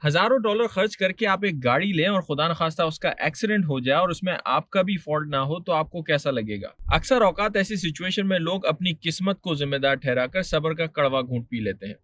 हजारों डॉलर खर्च करके आप एक गाड़ी लें और खुदा न खास्ता उसका एक्सीडेंट हो जाए और उसमें आपका भी फॉल्ट ना हो तो आपको कैसा लगेगा। अक्सर औकात ऐसी सिचुएशन में लोग अपनी किस्मत को जिम्मेदार ठहराकर सब्र का कड़वा घूंट पी लेते हैं,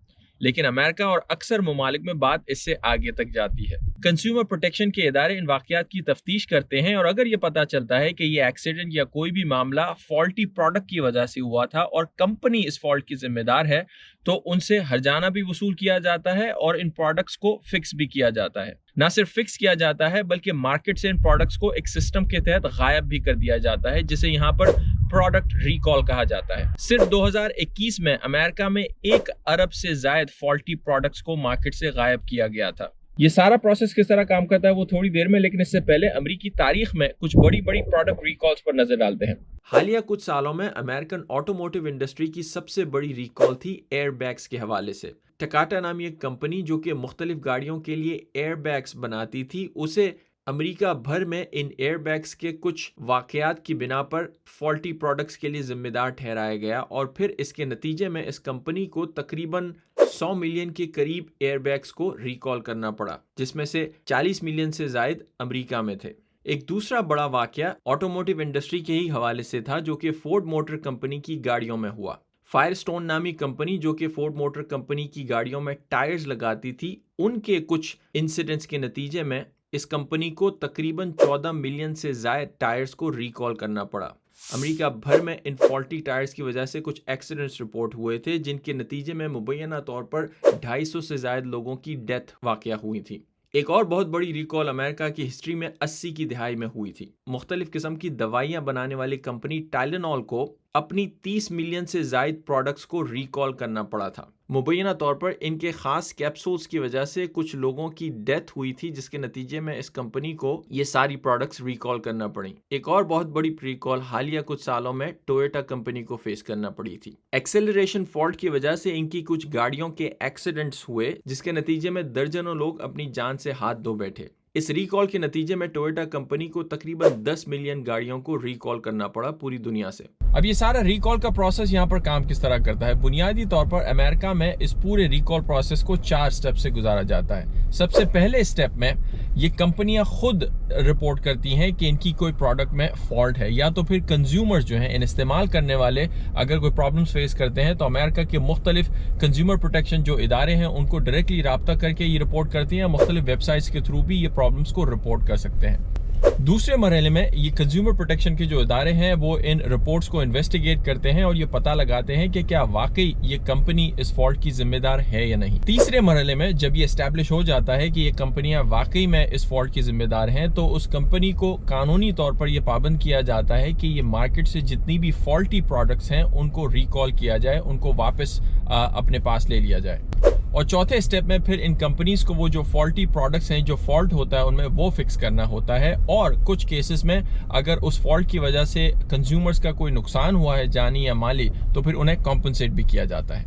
लेकिन अमेरिका और अक्सर ममालिक में बात इससे आगे तक जाती है। कंज्यूमर प्रोटेक्शन के इदारे इन वाकयात की तफ्तीश करते हैं और अगर ये पता चलता है कि ये एक्सीडेंट या कोई भी मामला फॉल्टी प्रोडक्ट की वजह से हुआ था और कंपनी इस फॉल्ट की जिम्मेदार है, तो उनसे हर्जाना भी वसूल किया जाता है और इन प्रोडक्ट्स को फिक्स भी किया जाता है। ना सिर्फ फिक्स किया जाता है बल्कि मार्केट से इन प्रोडक्ट्स को एक सिस्टम के तहत गायब भी कर दिया जाता है, जिसे यहाँ पर प्रोडक्ट रिकॉल कहा जाता है। सिर्फ 2021 में अमेरिका में 1 अरब से ज्यादा फॉल्टी प्रोडक्ट्स को मार्केट से गायब किया गया था। ये सारा प्रोसेस किस तरह काम करता है वो थोड़ी देर में, लेकिन इससे पहले अमेरिकी तारीख में कुछ बड़ी बड़ी प्रोडक्ट रिकॉल्स पर नजर डालते हैं। हालिया कुछ सालों में अमेरिकन ऑटोमोटिव इंडस्ट्री की सबसे बड़ी रिकॉल थी एयरबैग्स के हवाले से। टकाटा नामी एक कंपनी जो कि मुख्तलिफ गाड़ियों के लिए एयरबैग्स बनाती थी, उसे अमेरिका भर में इन एयरबैग्स के कुछ वाकयात की बिना पर फॉल्टी प्रोडक्ट्स के लिए जिम्मेदार ठहराया गया और फिर इसके नतीजे में इस कंपनी को तकरीबन 100 मिलियन के करीब एयरबैग्स को रिकॉल करना पड़ा, जिसमें से 40 मिलियन से जायद अमेरिका में थे। एक दूसरा बड़ा वाकया ऑटोमोटिव इंडस्ट्री के ही हवाले से था, जो कि फोर्ड मोटर कंपनी की गाड़ियों में हुआ। फायरस्टोन नामी कंपनी जो कि फोर्ड मोटर कंपनी की गाड़ियों में टायर्स लगाती थी, उनके कुछ इंसिडेंट्स के नतीजे में इस कंपनी को तकरीबन 14 मिलियन से ज्यादा टायर्स को रिकॉल करना पड़ा। अमेरिका भर में इन फॉल्टी टायर्स की वजह से कुछ एक्सीडेंट्स रिपोर्ट हुए थे, जिनके नतीजे में मुबैना तौर पर 250 से ज्यादा लोगों की डेथ वाकया हुई थी। एक और बहुत बड़ी रिकॉल अमेरिका की हिस्ट्री में 80 की दिहाई में हुई थी। मुख्तलिफ किस्म की दवाइयां बनाने वाली कंपनी टाइलेनॉल को अपनी 30 मिलियन से जायद प्रोडक्ट्स को रिकॉल करना पड़ा था। मुबैना तौर पर इनके खास कैप्सूल्स की वजह से कुछ लोगों की डेथ हुई थी, जिसके नतीजे में इस कंपनी को ये सारी प्रोडक्ट्स रिकॉल करना पड़ी। एक और बहुत बड़ी रिकॉल हालिया कुछ सालों में टोयोटा कंपनी को फेस करना पड़ी थी। एक्सेलरेशन फॉल्ट की वजह से इनकी कुछ गाड़ियों के एक्सीडेंट्स हुए, जिसके नतीजे में दर्जनों लोग अपनी जान से हाथ धो बैठे। इस रिकॉल के नतीजे में टोयोटा कंपनी को तकरीबन 10 मिलियन गाड़ियों को रिकॉल करना पड़ा पूरी दुनिया से। अब ये सारा रिकॉल का प्रोसेस यहाँ पर काम किस तरह करता है? बुनियादी तौर पर अमेरिका में इस पूरे रिकॉल प्रोसेस को 4 स्टेप से गुजारा जाता है। सबसे पहले स्टेप में ये कंपनियां खुद रिपोर्ट करती हैं कि इनकी कोई प्रोडक्ट में फॉल्ट है, या तो फिर कंज्यूमर्स जो हैं, इन इस्तेमाल करने वाले अगर कोई प्रॉब्लम्स फेस करते हैं तो अमेरिका के मुख्तलिफ कंज्यूमर प्रोटेक्शन जो इदारे हैं उनको डायरेक्टली राब्ता करके ये रिपोर्ट करती हैं। मुख्तलिफ वेबसाइट्स के थ्रू भी ये प्रॉब्लम्स को रिपोर्ट कर सकते हैं। दूसरे मरहले में ये कंज्यूमर प्रोटेक्शन के जो इदारे हैं वो इन रिपोर्ट्स को इन्वेस्टिगेट करते हैं और ये पता लगाते हैं कि क्या वाकई ये कंपनी इस फॉल्ट की जिम्मेदार है या नहीं। तीसरे मरहले में जब ये एस्टैब्लिश हो जाता है कि ये कंपनियां वाकई में इस फॉल्ट की जिम्मेदार हैं, तो उस कंपनी को कानूनी तौर पर यह पाबंद किया जाता है कि ये मार्केट से जितनी भी फॉल्टी प्रोडक्ट्स हैं उनको रिकॉल किया जाए, उनको वापस अपने पास ले लिया जाए। और चौथे स्टेप में फिर इन कंपनीज को वो जो फॉल्टी प्रोडक्ट्स हैं, जो फॉल्ट होता है उनमें, वो फिक्स करना होता है। और कुछ केसेस में अगर उस फॉल्ट की वजह से कंज्यूमर्स का कोई नुकसान हुआ है जानी या माली, तो फिर उन्हें कॉम्पनसेट भी किया जाता है।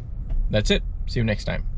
That's it, see you next time.